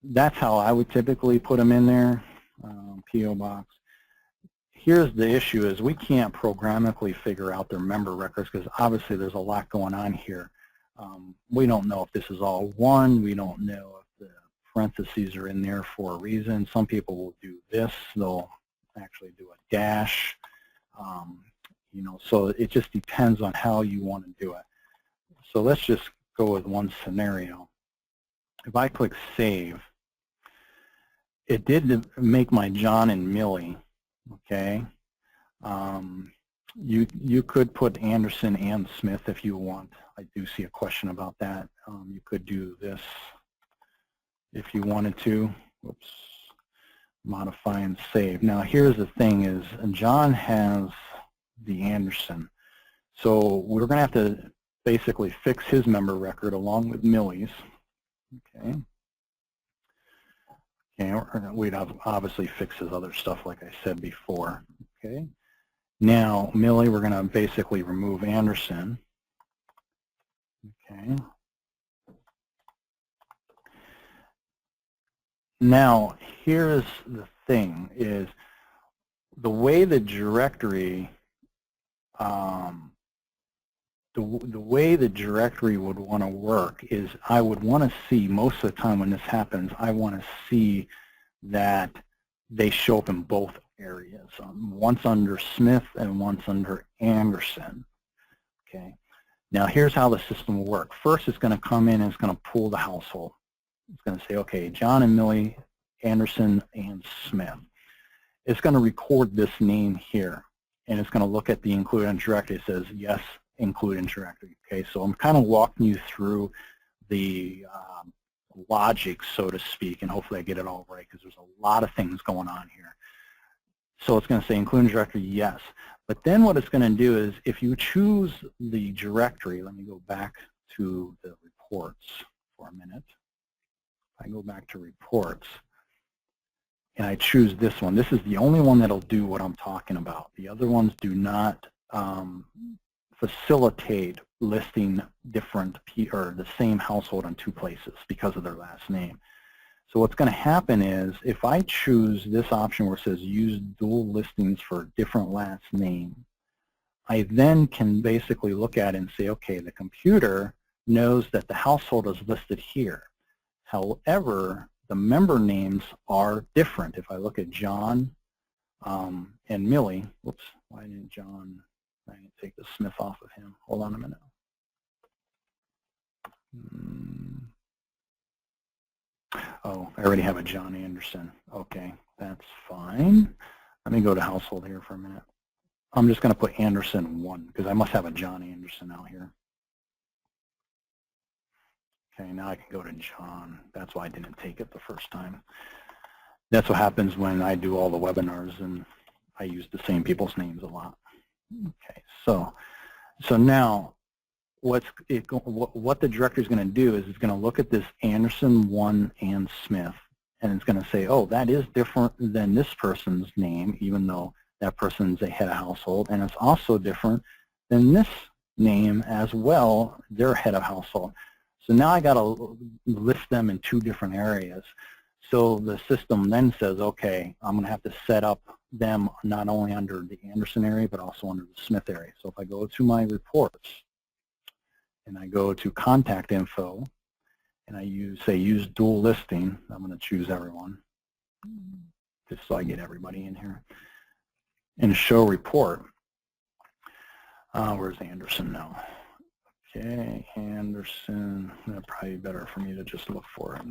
that's how I would typically put them in there, P.O. Box. Here's the issue: is we can't programmatically figure out their member records because obviously there's a lot going on here. We don't know if this is all one. We don't know if the parentheses are in there for a reason. Some people will do this. They'll actually do a dash, you know, so it just depends on how you want to do it. So let's just go with one scenario. If I click Save, it did make my John and Millie, okay? You could put Anderson and Smith if you want. I do see a question about that. You could do this if you wanted to. Whoops. Modify and save. Now here's the thing is John has the Anderson. So we're going to have to basically fix his member record along with Millie's. Okay. Okay, we'd obviously fix his other stuff like I said before. Okay. Now Millie, we're going to basically remove Anderson. Okay. Now, here's the thing: is the way the directory, the way the directory would want to work is I would want to see, most of the time when this happens, I want to see that they show up in both areas, once under Smith and once under Anderson. Okay. Now, here's how the system will work. First, it's going to come in and it's going to pull the household. It's going to say, okay, John and Millie, Anderson, and Smith. It's going to record this name here, and it's going to look at the include in directory. It says, yes, include in directory. Okay, so I'm kind of walking you through the logic, so to speak, and hopefully I get it all right because there's a lot of things going on here. So it's going to say include in directory, yes. But then what it's going to do is if you choose the directory, let me go back to the reports for a minute. I go back to reports and I choose this one. This is the only one that'll do what I'm talking about. The other ones do not facilitate listing different or the same household on two places because of their last name. So what's going to happen is if I choose this option where it says use dual listings for different last name, I then can basically look at it and say, okay, the computer knows that the household is listed here. However, the member names are different. If I look at John and Millie, whoops, why didn't John, I didn't take the Smith off of him. Hold on a minute. Oh, I already have a John Anderson. Okay, that's fine. Let me go to household here for a minute. I'm just going to put Anderson 1 because I must have a John Anderson out here. Okay, now I can go to John. That's why I didn't take it the first time. That's what happens when I do all the webinars and I use the same people's names a lot. Okay, so now what the directory is going to do is it's going to look at this Anderson 1 and Smith, and it's going to say, oh, that is different than this person's name, even though that person's a head of household, and it's also different than this name as well, their head of household. So now I got to list them in 2 different areas. So the system then says, okay, I'm going to have to set up them not only under the Anderson area, but also under the Smith area. So if I go to my reports, and I go to contact info, and I use dual listing, I'm going to choose everyone, just so I get everybody in here, and show report. Where's Anderson now? Okay, Anderson, that'd probably be better for me to just look for it.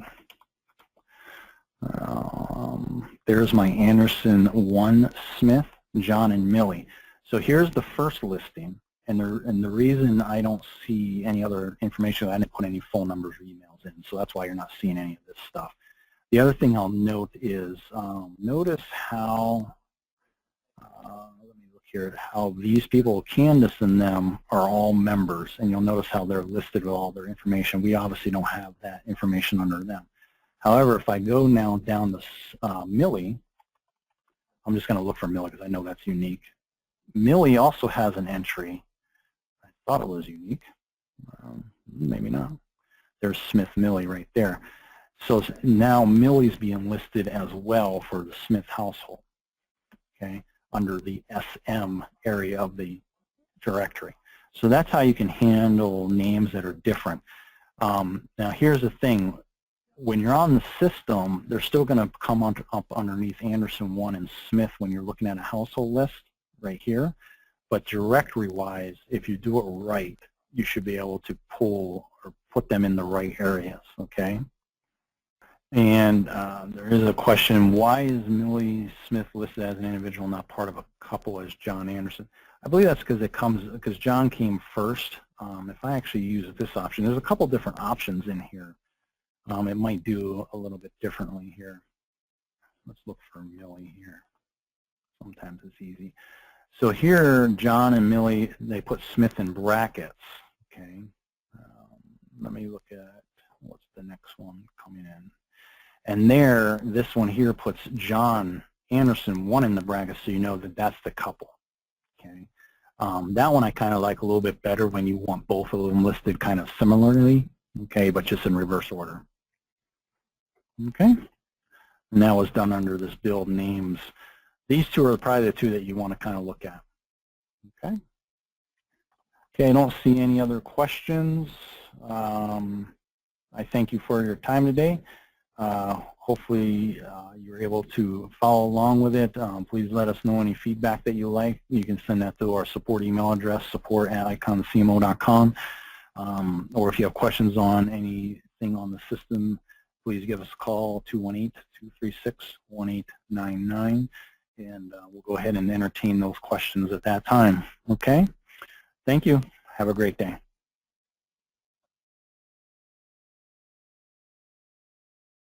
There's my Anderson 1, Smith, John, and Millie. So here's the first listing, and the reason I don't see any other information, I didn't put any phone numbers or emails in, so that's why you're not seeing any of this stuff. The other thing I'll note is, notice how, let me look here at how these people, Candace and them, are all members, and you'll notice how they're listed with all their information. We obviously don't have that information under them. However, if I go now down to Millie, I'm just going to look for Millie because I know that's unique. Millie also has an entry. I thought it was unique. Maybe not. There's Smith Millie right there. So now Millie's being listed as well for the Smith household, okay, under the SM area of the directory. So that's how you can handle names that are different. Now here's the thing. When you're on the system, they're still going to come up underneath Anderson 1 and Smith when you're looking at a household list right here. But directory-wise, if you do it right, you should be able to pull or put them in the right areas, okay? And there is a question, why is Millie Smith listed as an individual, not part of a couple as John Anderson? I believe that's because John came first. If I actually use this option, there's a couple different options in here. It might do a little bit differently here. Let's look for Millie here. Sometimes it's easy. So here, John and Millie, they put Smith in brackets. Okay. Let me look at what's the next one coming in. And there, this one here puts John Anderson 1 in the brackets, so you know that that's the couple. Okay. That one I kind of like a little bit better when you want both of them listed kind of similarly. Okay, but just in reverse order. Okay, and that was done under this build names. These 2 are probably the 2 that you want to kind of look at. Okay. Okay, I don't see any other questions. I thank you for your time today. Hopefully you're able to follow along with it. Please let us know any feedback that you like. You can send that to our support email address, support@IconCMO.com. Or if you have questions on anything on the system, please give us a call, 218-236-1899, and we'll go ahead and entertain those questions at that time. Okay? Thank you. Have a great day.